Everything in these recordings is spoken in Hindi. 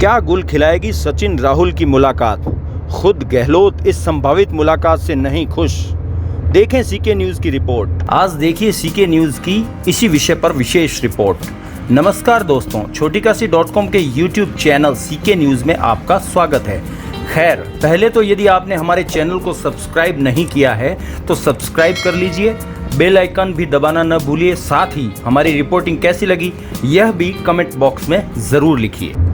क्या गुल खिलाएगी सचिन राहुल की मुलाकात? खुद गहलोत इस संभावित मुलाकात से नहीं खुश। देखें सीके न्यूज़ की रिपोर्ट। आज देखिए सीके न्यूज़ की इसी विषय पर विशेष रिपोर्ट। नमस्कार दोस्तों, छोटीकाशी.com के YouTube चैनल सीके न्यूज़ में आपका स्वागत है। खैर, पहले तो यदि आपने हमारे चैनल को सब्सक्राइब नहीं किया है तो सब्सक्राइब कर लीजिए, बेल आइकन भी दबाना न भूलिए। साथ ही हमारी रिपोर्टिंग कैसी लगी यह भी कमेंट बॉक्स में ज़रूर लिखिए।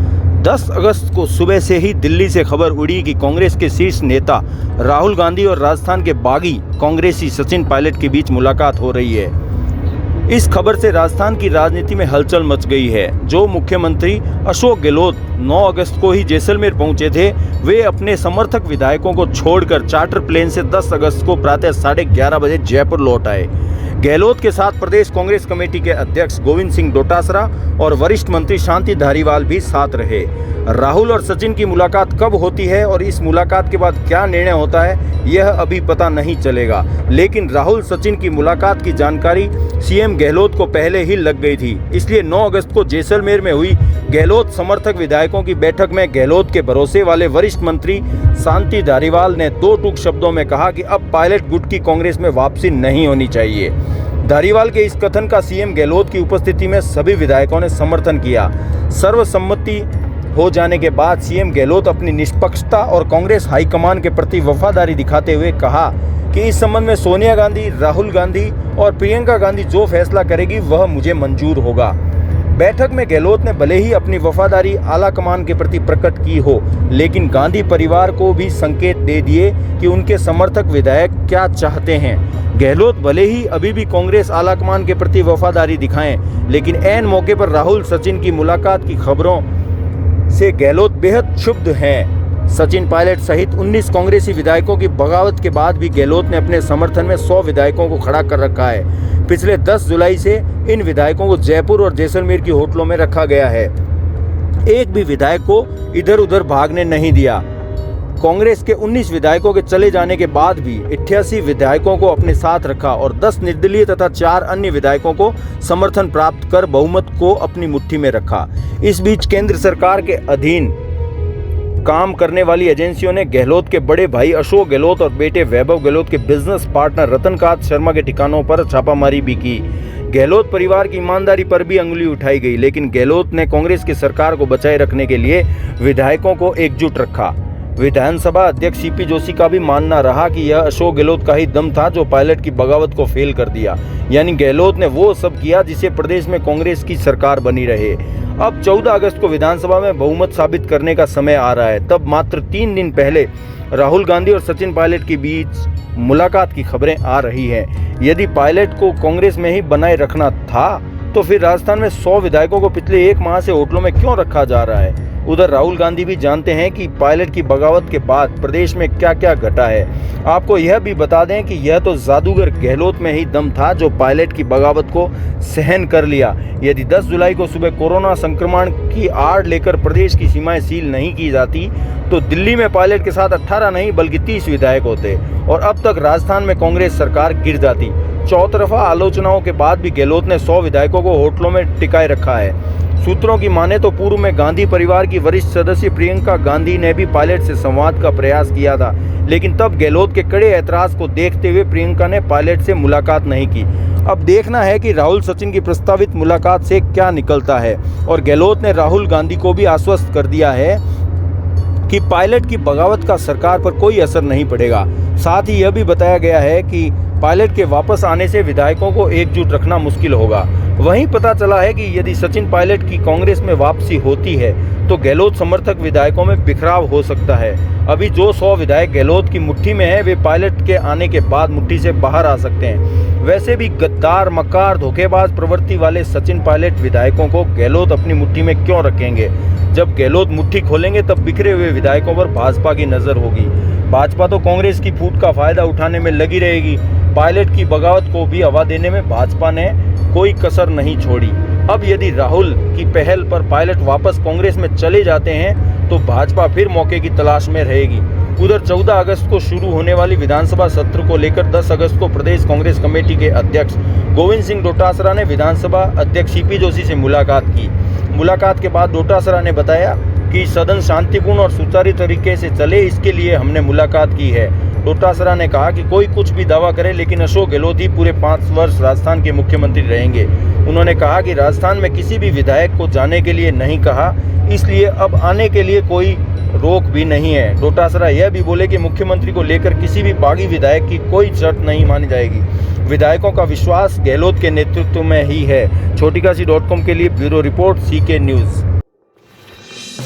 10 अगस्त को सुबह से ही दिल्ली से खबर उड़ी कि कांग्रेस के शीर्ष नेता राहुल गांधी और राजस्थान के बागी कांग्रेसी सचिन पायलट के बीच मुलाकात हो रही है। इस खबर से राजस्थान की राजनीति में हलचल मच गई है। जो मुख्यमंत्री अशोक गहलोत 9 अगस्त को ही जैसलमेर पहुंचे थे, वे अपने समर्थक विधायकों को छोड़कर चार्टर प्लेन से 10 अगस्त को प्रातः 11:30 बजे जयपुर लौट आए। गहलोत के साथ प्रदेश कांग्रेस कमेटी के अध्यक्ष गोविंद सिंह डोटासरा और वरिष्ठ मंत्री शांति धारीवाल भी साथ रहे। राहुल और सचिन की मुलाकात कब होती है और इस मुलाकात के बाद क्या निर्णय होता है यह अभी पता नहीं चलेगा, लेकिन राहुल सचिन की मुलाकात की जानकारी सीएम गहलोत को पहले ही लग गई थी। इसलिए 9 अगस्त को जैसलमेर में हुई गहलोत समर्थक विधायकों की बैठक में गहलोत के भरोसे वाले वरिष्ठ मंत्री शांति धारीवाल ने 2 टूक शब्दों में कहा कि अब पायलट गुट की कांग्रेस में वापसी नहीं होनी चाहिए। धारीवाल के इस कथन का सीएम गहलोत की उपस्थिति में सभी विधायकों ने समर्थन किया। सर्वसम्मति हो जाने के बाद सीएम गहलोत अपनी निष्पक्षता और कांग्रेस हाईकमान के प्रति वफादारी दिखाते हुए कहा कि इस संबंध में सोनिया गांधी, राहुल गांधी और प्रियंका गांधी जो फैसला करेगी वह मुझे मंजूर होगा। बैठक में गहलोत ने भले ही अपनी वफादारी आला कमान के प्रति प्रकट की हो, लेकिन गांधी परिवार को भी संकेत दे दिए कि उनके समर्थक विधायक क्या चाहते हैं। गहलोत भले ही अभी भी कांग्रेस आला कमान के प्रति वफादारी दिखाएं, लेकिन ऐन मौके पर राहुल सचिन की मुलाकात की खबरों से गहलोत बेहद क्षुब्ध हैं। सचिन पायलट सहित 19 कांग्रेसी विधायकों की बगावत के बाद भी गहलोत ने अपने समर्थन में 100 विधायकों को खड़ा कर रखा है। पिछले 10 जुलाई से इन विधायकों को जयपुर और जैसलमेर की होटलों में रखा गया है। एक भी विधायक को इधर उधर भागने नहीं दिया। कांग्रेस के 19 विधायकों के चले जाने के बाद भी 88 विधायकों को अपने साथ रखा और 10 निर्दलीय तथा 4 अन्य विधायकों को समर्थन प्राप्त कर बहुमत को अपनी मुट्ठी में रखा। इस बीच केंद्र सरकार के अधीन काम करने वाली एजेंसियों ने गहलोत के बड़े भाई अशोक गहलोत और बेटे वैभव गहलोत के बिजनेस पार्टनर रतनकांत शर्मा के ठिकानों पर छापामारी भी की। गहलोत परिवार की ईमानदारी पर भी अंगुली उठाई गई, लेकिन गहलोत ने कांग्रेस की सरकार को बचाए रखने के लिए विधायकों को एकजुट रखा। विधानसभा अध्यक्ष सीपी जोशी का भी मानना रहा कि यह अशोक गहलोत का ही दम था जो पायलट की बगावत को फेल कर दिया। यानी गहलोत ने वो सब किया जिससे प्रदेश में कांग्रेस की सरकार बनी रहे। अब 14 अगस्त को विधानसभा में बहुमत साबित करने का समय आ रहा है। तब मात्र 3 दिन पहले राहुल गांधी और सचिन पायलट के बीच मुलाकात की खबरें आ रही हैं। यदि पायलट को कांग्रेस में ही बनाए रखना था तो फिर राजस्थान में 100 विधायकों को पिछले 1 माह से होटलों में क्यों रखा जा रहा है? उधर राहुल गांधी भी जानते हैं कि पायलट की बगावत के बाद प्रदेश में क्या क्या घटा है। आपको यह भी बता दें कि यह तो जादूगर गहलोत में ही दम था जो पायलट की बगावत को सहन कर लिया। यदि 10 जुलाई को सुबह कोरोना संक्रमण की आड़ लेकर प्रदेश की सीमाएं सील नहीं की जाती तो दिल्ली में पायलट के साथ 18 नहीं बल्कि 30 विधायक होते और अब तक राजस्थान में कांग्रेस सरकार गिर जाती। चौतरफा आलोचनाओं के बाद भी गहलोत ने 100 विधायकों को होटलों में टिकाए रखा है। सूत्रों की माने तो पूर्व में गांधी परिवार की वरिष्ठ सदस्य प्रियंका गांधी ने भी पायलट से संवाद का प्रयास किया था, लेकिन तब गहलोत के कड़े ऐतराज को देखते हुए प्रियंका ने पायलट से मुलाकात नहीं की। अब देखना है कि राहुल सचिन की प्रस्तावित मुलाकात से क्या निकलता है। और गहलोत ने राहुल गांधी को भी आश्वस्त कर दिया है कि पायलट की बगावत का सरकार पर कोई असर नहीं पड़ेगा। साथ ही यह भी बताया गया है कि पायलट के वापस आने से विधायकों को एकजुट रखना मुश्किल होगा। वहीं पता चला है कि यदि सचिन पायलट की कांग्रेस में वापसी होती है तो गहलोत समर्थक विधायकों में बिखराव हो सकता है। अभी जो 100 विधायक गहलोत की मुट्ठी में है वे पायलट के आने के बाद मुट्ठी से बाहर आ सकते हैं। वैसे भी गद्दार, मक्कार, धोखेबाज प्रवृत्ति वाले सचिन पायलट विधायकों को गहलोत अपनी मुट्ठी में क्यों रखेंगे? जब गहलोत मुट्ठी खोलेंगे तब बिखरे हुए विधायकों पर भाजपा की नजर होगी। भाजपा तो कांग्रेस की फूट का फायदा उठाने में लगी रहेगी। पायलट की बगावत को भी हवा देने में भाजपा ने कोई कसर नहीं छोड़ी। अब यदि राहुल की पहल पर पायलट वापस कांग्रेस में चले जाते हैं तो भाजपा फिर मौके की तलाश में रहेगी। उधर 14 अगस्त को शुरू होने वाली विधानसभा सत्र को लेकर 10 अगस्त को प्रदेश कांग्रेस कमेटी के अध्यक्ष गोविंद सिंह डोटासरा ने विधानसभा अध्यक्ष सीपी जोशी से मुलाकात की। मुलाकात के बाद डोटासरा ने बताया कि सदन शांतिपूर्ण और सुचारू तरीके से चले, इसके लिए हमने मुलाकात की है। डोटासरा ने कहा कि कोई कुछ भी दावा करे, लेकिन अशोक गहलोत ही पूरे 5 वर्ष राजस्थान के मुख्यमंत्री रहेंगे। उन्होंने कहा कि राजस्थान में किसी भी विधायक को जाने के लिए नहीं कहा, इसलिए अब आने के लिए कोई रोक भी नहीं है। डोटासरा यह भी बोले कि मुख्यमंत्री को लेकर किसी भी बागी विधायक की कोई शर्त नहीं मानी जाएगी। विधायकों का विश्वास गहलोत के नेतृत्व में ही है। छोटीकाशी.com के लिए ब्यूरो रिपोर्ट CK न्यूज़।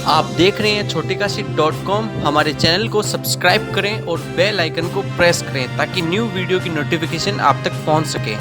आप देख रहे हैं छोटीकाशी.com। हमारे चैनल को सब्सक्राइब करें और बेल आइकन को प्रेस करें ताकि न्यू वीडियो की नोटिफिकेशन आप तक पहुंच सके।